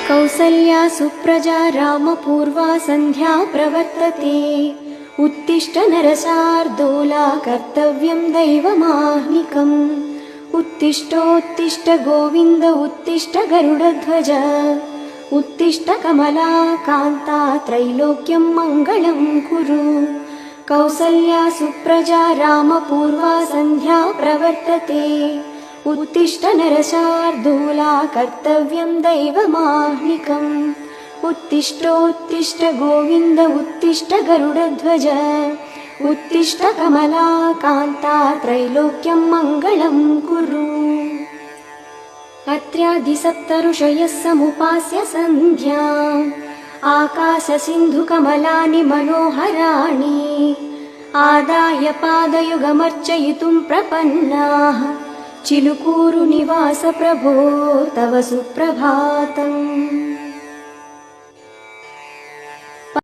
कौसल्या सुप्रजा रामपूर्वा सन्ध्या प्रवर्तते। उत्तिष्ठ नरशार्दूला कर्तव्यं दैवमाह्निकम्। उत्तिष्ठोत्तिष्ठ गोविन्द उत्तिष्ठ गरुडध्वज। उत्तिष्ठ कमला कान्ता त्रैलोक्यं मङ्गलं कुरु। कौसल्या सुप्रजा रामपूर्वा सन्ध्या प्रवर्तते। उत्तिष्ठ नरशार्दूला कर्तव्यं दैवमाह्निकम्। उत्तिष्ठोत्तिष्ठ गोविन्द उत्तिष्ठ गरुडध्वज। उत्तिष्ठ कमला कान्ता त्रैलोक्यं मङ्गलं कुरु। अत्र्यादिसप्तऋषयः समुपास्य सन्ध्याम्। आकाशसिन्धुकमलानि मनोहराणि। आदाय पादयुगमर्चयितुं प्रपन्नाः। चिलुकूरुनिवास प्रभो तव सुप्रभातम्।